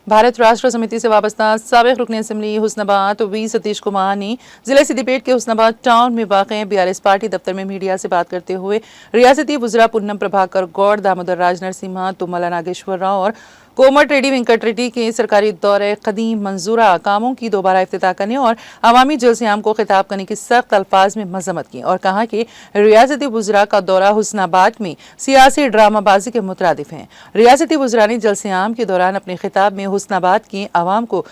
भारत राष्ट्र समिति से वाबस्ता साबिक रुकन असम्बली हुस्नाबाद वी सतीश कुमार ने जिला सिद्दीपेट के हुस्नाबाद टाउन में वाक़ बीआरएस पार्टी दफ्तर में मीडिया से बात करते हुए रियासती वज़रा पूनम प्रभाकर गौड़, दामोदर राज नरसिम्हा, तुम्मला नागेश्वर राव और कोमट रेड्डी वेंकट रेड्डी के सरकारी दौरे कदीम मंजूरा कामों की दोबारा इफ्तिताह करने और अवामी जलसे-आम को खिताब करने की सख्त अल्फाज में मजम्मत की और कहा कि रियासती वज़रा का दौरा हुस्नाबाद में सियासी ड्रामाबाजी के मुतरादिफ है। रियासती वज़रा ने जलसे-आम के दौरान अपने खिताब में हुस्नाबाद की आवाम को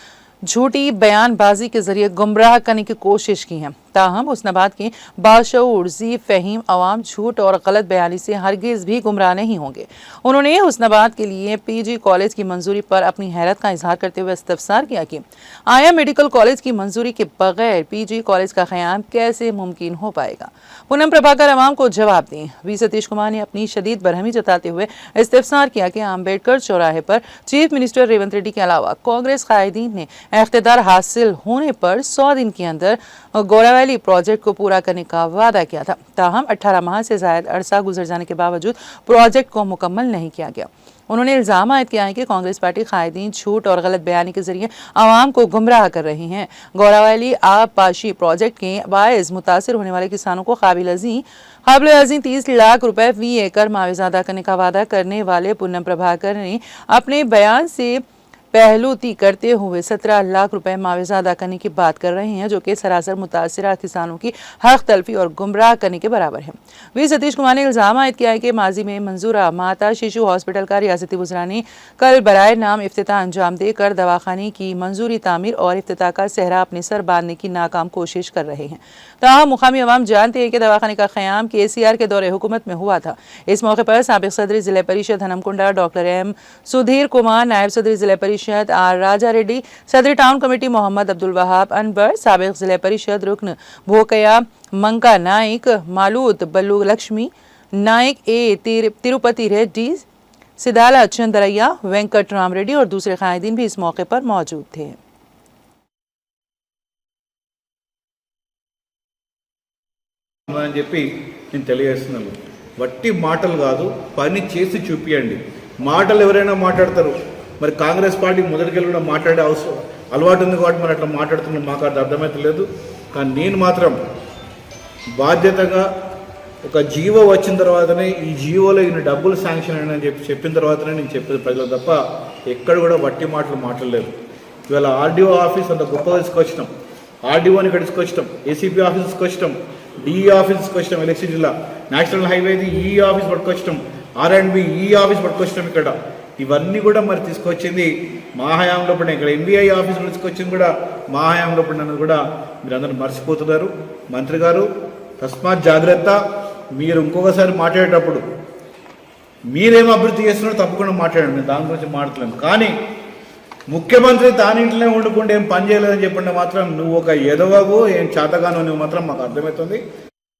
झूठी बयानबाजी के जरिए गुमराह करने की कोशिश की है। ताहम हुस्नाबाद के बाशऊर ज़ी फ़हीम अवाम झूठ और गलत बयानी से हरगिज़ भी गुमराह नहीं होंगे। उन्होंने हुस्नाबाद के लिए पीजी कॉलेज की मंजूरी पर अपनी हैरत का इजहार करते हुए इस्तफसार किया कि आया मेडिकल कॉलेज की मंजूरी के बगैर पीजी कॉलेज का क़याम कैसे मुमकिन हो पाएगा। पूनम प्रभाकर अवाम को जवाब दें। वी सतीश कुमार ने अपनी शदीद बरहमी जताते हुए इस्तफसार किया कि अम्बेडकर चौराहे पर चीफ मिनिस्टर रेवंत रेड्डी के अलावा कांग्रेस कायदीन ने इख्तिदार हासिल होने पर 100 दिन के अंदर गोरावैली प्रोजेक्ट को पूरा करने का वादा किया था। ताहम 18 माह से ज़ायद अरसा गुजर जाने के बावजूद प्रोजेक्ट को मुकम्मल नहीं किया गया। उन्होंने इल्ज़ाम आयद किया है कि कांग्रेस पार्टी कायदीन झूठ और गलत बयानी के जरिए आवाम को गुमराह कर रही हैं। गोरावैली आबपाशी प्रोजेक्ट के बायस मुतासिर होने वाले किसानों को काबिल अज़ीम 30 लाख रुपए फी एकड़ मुआवजा अदा करने का वादा करने वाले पूनम प्रभाकर ने अपने बयान से पहलूती करते हुए 17 लाख रुपए मुआवजा अदा करने की बात कर रहे हैं, जो कि सरासर मुतासिरा किसानों की हक तलफी और गुमराह करने के बराबर है। वी सतीश कुमार ने इल्ज़ाम आयद किया है कि माजी में मंजूरा माता शिशु हॉस्पिटल का रियासती वज़रा ने कल बराए नाम इफ्तिताह अंजाम देकर दवाखाने की मंजूरी तामीर और इफ्तिताह का सहरा अपने सर बांधने की नाकाम कोशिश कर रहे हैं। ताहम मुकामी अवाम जानते हैं कि दवाखाने का क़याम KCR के दौरे हुकूमत में हुआ था। इस मौके पर साबिक सदर ज़िला परिषद हनमकुंडा डॉक्टर M सुधीर कुमार, नायब सदर ज़िला परिषद R राजा रेड्डी, सदर टाउन कमेटी मोहम्मद अब्दुल वहाब अनवर, साबिक ज़िला परिषद रुकन भोकया मंका नाइक, मालूद बल्लू लक्ष्मी नाइक, A तिरुपति रेड्डी, सिदाला चंद्रैया, वेंकट राम रेड्डी और दूसरे कायदीन भी इस मौके पर मौजूद थे। అని చెప్పి నేను తెలియజేస్తున్నాను. వట్టి మాటలు కాదు, పని చేసి చూపియండి. మాటలు ఎవరైనా మాట్లాడతారు. మరి కాంగ్రెస్ పార్టీ మొదటికెళ్ళి కూడా మాట్లాడే అలవాటు ఉంది కాబట్టి మరి అట్లా మాట్లాడుతున్నాం, మాకు అది అర్థమైతలేదు. కానీ నేను మాత్రం బాధ్యతగా ఒక జీవో వచ్చిన తర్వాతనే ఈ జీవోలో ఈయన డబ్బులు శాంక్షన్ అని చెప్పిన తర్వాతనే నేను చెప్పేది ప్రజలు తప్ప ఎక్కడ కూడా వట్టి మాటలు మాట్లాడలేదు. ఇవాళ ఆర్డీఓ ఆఫీస్ అంత గొప్పగా తీసుకొచ్చినాం, ఆర్డీఓని ఇక్కడ తీసుకొచ్చినాం, ఏసీపీ ఆఫీస్ తీసుకొచ్చినాం, డిఈ ఆఫీస్ తీసుకొచ్చినాం, ఎలక్షన్ జిల్లా నేషనల్ హైవేది ఈ ఆఫీస్ పట్టుకొచ్చినాం, R&B ఈ ఆఫీస్ పట్టుకొచ్చినాం. ఇక్కడ ఇవన్నీ కూడా మరి తీసుకొచ్చింది మా హయాంలో పడిన, ఇక్కడ NBI ఆఫీస్ తీసుకొచ్చింది కూడా మా హయాంలో పడినది కూడా మీరు అందరూ మర్చిపోతున్నారు. మంత్రి గారు తస్మాత్ జాగ్రత్త. మీరు ఇంకొకసారి మాట్లాడేటప్పుడు మీరేం అభివృద్ధి చేస్తున్నారో తప్పకుండా మాట్లాడండి, నేను దాని గురించి మాట్లాడలేను. కానీ ముఖ్యమంత్రి తాని ఇంట్లోనే వండుకుంటే ఏం పని చేయలేదని చెప్పండి మాత్రం నువ్వు ఒక ఎదవవు, ఏం చేతగానో నువ్వు మాత్రం మాకు అర్థమవుతుంది.